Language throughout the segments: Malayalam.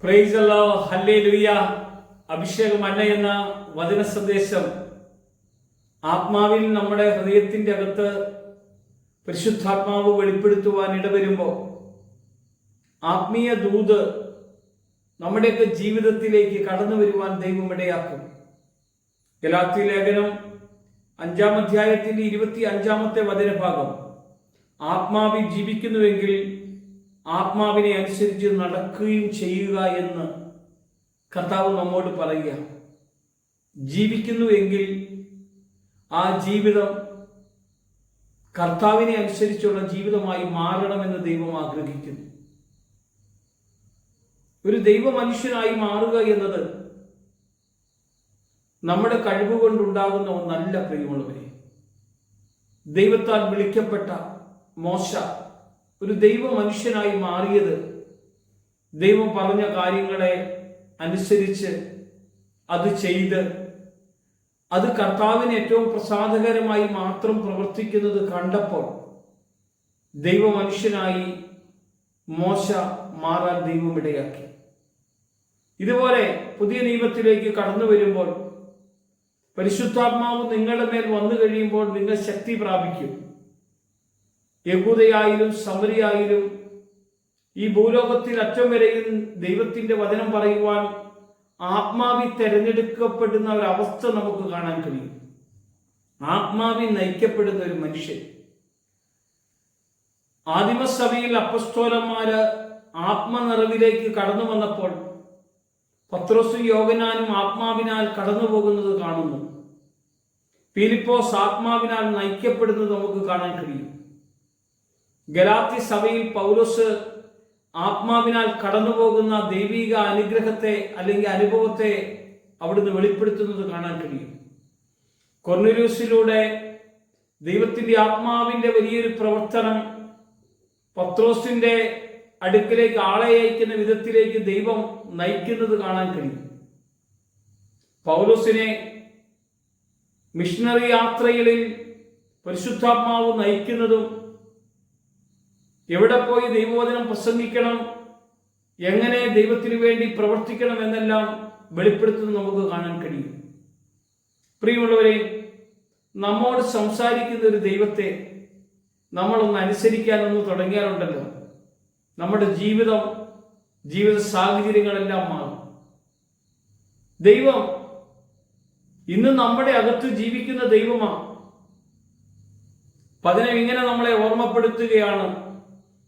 Praise the Lord, hallelujah. അഭിഷേകം മന്ന എന്ന വചന സന്ദേശം ആത്മാവിൽ നമ്മുടെ ഹൃദയത്തിന്റെ അകത്ത് പരിശുദ്ധാത്മാവ് വെളിപ്പെടുത്തുവാൻ ഇടവരുമ്പോൾ ആത്മീയ ദൂത് നമ്മുടെയൊക്കെ ജീവിതത്തിലേക്ക് കടന്നു വരുവാൻ ദൈവം ഇടയാക്കും. ഗലാത്യ ലേഖനം 5-ാം അധ്യായത്തിന്റെ 25-ാമത്തെ വചനഭാഗം, ആത്മാവിൽ ജീവിക്കുന്നുവെങ്കിൽ ആത്മാവിനെ അനുസരിച്ച് നടക്കുകയും ചെയ്യുക എന്ന് കർത്താവ് നമ്മോട് പറയുക. ജീവിക്കുന്നുവെങ്കിൽ ആ ജീവിതം കർത്താവിനെ അനുസരിച്ചുള്ള ജീവിതമായി മാറണമെന്ന് ദൈവം ആഗ്രഹിക്കുന്നു. ഒരു ദൈവ മനുഷ്യനായി മാറുക എന്നത് നമ്മുടെ കഴിവ് കൊണ്ടുണ്ടാകുന്ന ഒന്നല്ല പ്രിയമുള്ളവരെ. ദൈവത്താൽ വിളിക്കപ്പെട്ട മോശ ഒരു ദൈവ മനുഷ്യനായി മാറിയത് ദൈവം പറഞ്ഞ കാര്യങ്ങളെ അനുസരിച്ച് അത് ചെയ്ത് അത് കർത്താവിന് ഏറ്റവും പ്രസാദകരമായി മാത്രം പ്രവർത്തിക്കുന്നത് കണ്ടപ്പോൾ ദൈവ മനുഷ്യനായി മോശ മാറാൻ ദൈവം ഇടയാക്കി. ഇതുപോലെ പുതിയ നിയമത്തിലേക്ക് കടന്നു വരുമ്പോൾ പരിശുദ്ധാത്മാവ് നിങ്ങളുടെ മേൽ വന്നു കഴിയുമ്പോൾ നിങ്ങൾ ശക്തി പ്രാപിക്കും. യഹൂദയായാലും സമരിയായാലും ഈ ഭൂലോകത്തിൽ അറ്റം വരെയും ദൈവത്തിന്റെ വചനം പറയുവാൻ ആത്മാവിൽ തെരഞ്ഞെടുക്കപ്പെടുന്ന ഒരവസ്ഥ നമുക്ക് കാണാൻ കഴിയും. ആത്മാവിൽ നയിക്കപ്പെടുന്ന ഒരു മനുഷ്യൻ. ആദിമസഭയിൽ അപ്പസ്തോലന്മാര് ആത്മനിറവിലേക്ക് കടന്നു വന്നപ്പോൾ പത്രോസും യോഹന്നാനും ആത്മാവിനാൽ കടന്നു പോകുന്നത് കാണുന്നു. ഫിലിപ്പോസ് ആത്മാവിനാൽ നയിക്കപ്പെടുന്നത് നമുക്ക് കാണാൻ കഴിയും. ഗലാത്യ സഭയിൽ പൗലോസ് ആത്മാവിനാൽ കടന്നു പോകുന്ന ദൈവിക അനുഗ്രഹത്തെ അല്ലെങ്കിൽ അനുഭവത്തെ അവിടുന്ന് വെളിപ്പെടുത്തുന്നത് കാണാൻ കഴിയും. കൊർന്നേലിയോസിലൂടെ ദൈവത്തിന്റെ ആത്മാവിന്റെ വലിയൊരു പ്രവർത്തനം പത്രോസിന്റെ അടുക്കിലേക്ക് ആളെ അയക്കുന്ന വിധത്തിലേക്ക് ദൈവം നയിക്കുന്നത് കാണാൻ കഴിയും. പൗലോസിനെ മിഷണറി യാത്രകളിൽ പരിശുദ്ധാത്മാവ് നയിക്കുന്നതും എവിടെ പോയി ദൈവവചനം പ്രസംഗിക്കണം, എങ്ങനെ ദൈവത്തിനു വേണ്ടി പ്രവർത്തിക്കണം എന്നെല്ലാം വെളിപ്പെടുത്തുന്നത് നമുക്ക് കാണാൻ കഴിയും. പ്രിയമുള്ളവരെ, നമ്മോട് സംസാരിക്കുന്ന ഒരു ദൈവത്തെ നമ്മളൊന്ന് അനുസരിക്കാനൊന്ന് തുടങ്ങിയാലുണ്ടല്ലോ നമ്മുടെ ജീവിത സാഹചര്യങ്ങളെല്ലാം മാറും. ദൈവം ഇന്ന് നമ്മുടെ അകത്ത് ജീവിക്കുന്ന ദൈവമാണ്. വചനം ഇങ്ങനെ നമ്മളെ ഓർമ്മപ്പെടുത്തുകയാണ്,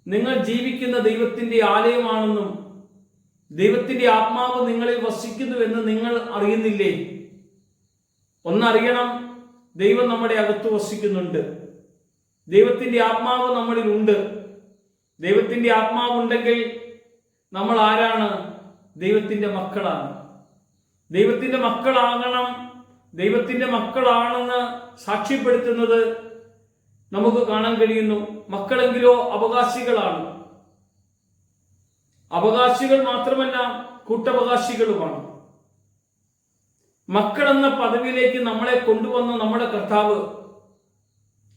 നിങ്ങൾ ജീവിക്കുന്ന ദൈവത്തിന്റെ ആലയമാണെന്നും ദൈവത്തിന്റെ ആത്മാവ് നിങ്ങളിൽ വസിക്കുന്നുവെന്ന് നിങ്ങൾ അറിയുന്നില്ലേ? ഒന്നറിയണം, ദൈവം നമ്മുടെ അകത്ത് വസിക്കുന്നുണ്ട്. ദൈവത്തിന്റെ ആത്മാവ് നമ്മളിൽ ഉണ്ട്. ദൈവത്തിന്റെ ആത്മാവുണ്ടെങ്കിൽ നമ്മൾ ആരാണ്? ദൈവത്തിന്റെ മക്കളാണ്. ദൈവത്തിന്റെ മക്കളാകണം. ദൈവത്തിന്റെ മക്കളാണെന്ന് സാക്ഷ്യപ്പെടുത്തുന്നത് നമുക്ക് കാണാൻ കഴിയുന്നു. മക്കളെങ്കിലോ അവകാശികളാണ്. അവകാശികൾ മാത്രമല്ല, കൂട്ടവകാശികളുമാണ്. മക്കൾ എന്ന പദവിയിലേക്ക് നമ്മളെ കൊണ്ടുവന്ന നമ്മുടെ കർത്താവ്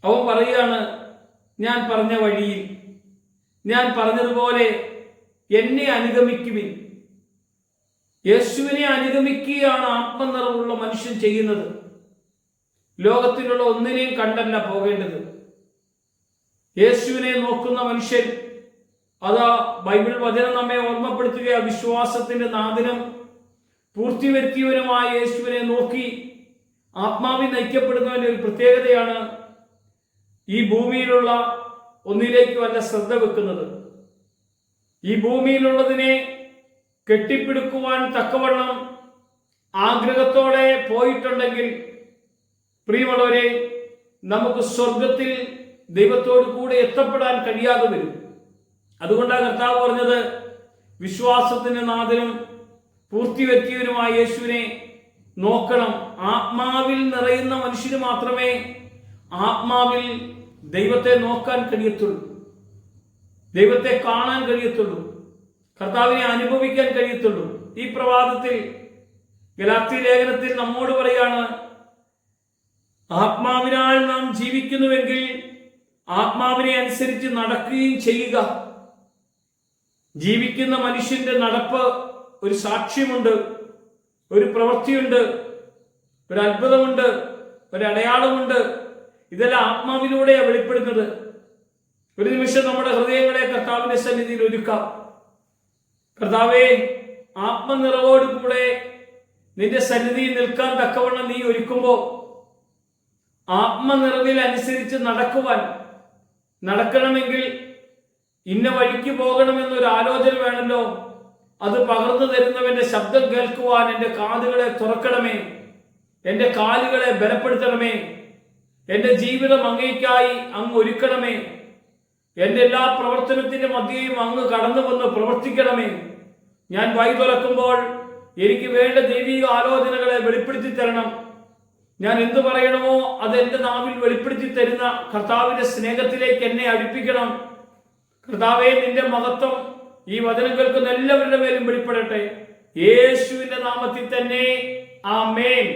അവൻ പറയുകയാണ്, ഞാൻ പറഞ്ഞ വഴിയിൽ, ഞാൻ പറഞ്ഞതുപോലെ എന്നെ അനുഗമിക്കുവിൻ. യേശുവിനെ അനുഗമിക്കുകയാണ് ആത്മനിറവുള്ള മനുഷ്യൻ ചെയ്യുന്നത്. ലോകത്തിലുള്ള ഒന്നിനെയും കണ്ടല്ല പോകേണ്ടത്. യേശുവിനെ നോക്കുന്ന മനുഷ്യൻ, അതാ ബൈബിൾ വചനം നമ്മെ ഓർമ്മപ്പെടുത്തുക, വിശ്വാസത്തിന്റെ നാഥനും പൂർത്തിവരുത്തിയവനുമായ യേശുവിനെ നോക്കി ആത്മാവിൽ നയിക്കപ്പെടുന്നവന്റെ ഒരു പ്രത്യേകതയാണ് ഈ ഭൂമിയിലുള്ള ഒന്നിലേക്കുമല്ല ശ്രദ്ധ വെക്കുന്നത്. ഈ ഭൂമിയിലുള്ളതിനെ കെട്ടിപ്പിടുക്കുവാൻ തക്കവണ്ണം ആഗ്രഹത്തോടെ പോയിട്ടുണ്ടെങ്കിൽ പ്രിയമുള്ളവരെ, നമുക്ക് സ്വർഗത്തിൽ ദൈവത്തോട് കൂടെ എത്തപ്പെടാൻ കഴിയാതെ വരും. അതുകൊണ്ടാണ് കർത്താവ് പറഞ്ഞത്, വിശ്വാസത്തിന്റെ നാഥനും പൂർത്തിവരുത്തിയവനുമായ യേശുവിനെ നോക്കണം. ആത്മാവിൽ നിറയുന്ന മനുഷ്യന് മാത്രമേ ആത്മാവിൽ ദൈവത്തെ നോക്കാൻ കഴിയത്തുള്ളൂ, ദൈവത്തെ കാണാൻ കഴിയത്തുള്ളൂ, കർത്താവിനെ അനുഭവിക്കാൻ കഴിയത്തുള്ളൂ. ഈ പ്രഭാതത്തിൽ ഗലാത്യ ലേഖനത്തിൽ നമ്മോട് പറയാണ്, ആത്മാവിനാൽ നാം ജീവിക്കുന്നുവെങ്കിൽ ആത്മാവിനെ അനുസരിച്ച് നടക്കുകയും ചെയ്യുക. ജീവിക്കുന്ന മനുഷ്യന്റെ നടപ്പ് ഒരു സാക്ഷ്യമുണ്ട്, ഒരു പ്രവൃത്തിയുണ്ട്, ഒരു അത്ഭുതമുണ്ട്, ഒരു അടയാളമുണ്ട്. ഇതെല്ലാം ആത്മാവിലൂടെയാണ് വെളിപ്പെടുന്നത്. ഒരു നിമിഷം നമ്മുടെ ഹൃദയങ്ങളെ കർത്താവിന്റെ സന്നിധിയിൽ ഒരുക്കാം. കർത്താവേ, ആത്മനിറവോടുകൂടെ നിന്റെ സന്നിധിയിൽ നിൽക്കാൻ തക്കവണ്ണം നീ ഒരുക്കുമ്പോൾ ആത്മനിറവിൽ അനുസരിച്ച് നടക്കണമെങ്കിൽ ഇന്ന വഴിക്ക് പോകണമെന്നൊരു ആലോചന വേണമല്ലോ. അത് പകർന്നു തരുന്നവന്റെ ശബ്ദം കേൾക്കുവാൻ എൻ്റെ കാതുകളെ തുറക്കണമേ, എൻ്റെ കാലുകളെ ബലപ്പെടുത്തണമേ, എൻ്റെ ജീവിതം അങ്ങേയ്ക്കായി അങ്ങ് ഒരുക്കണമേ. എൻ്റെ എല്ലാ പ്രവർത്തനത്തിന്റെ മധ്യയും അങ്ങ് കടന്നു വന്ന് പ്രവർത്തിക്കണമേ. ഞാൻ വായി തുറക്കുമ്പോൾ എനിക്ക് വേണ്ട ദൈവിക ആലോചനകളെ വെളിപ്പെടുത്തി തരണം. ഞാൻ എന്തു പറയണമോ അത് എൻ്റെ നാവിൽ വെളിപ്പെടുത്തി തരുന്ന കർത്താവിന്റെ സ്നേഹത്തിലേക്ക് എന്നെ അടുപ്പിക്കണം. കർത്താവേ, നിന്റെ മഹത്വം ഈ വചനം കേൾക്കുന്ന എല്ലാവരുടെ മേലും വെളിപ്പെടട്ടെ. യേശുവിന്റെ നാമത്തിൽ തന്നെ ആമേൻ.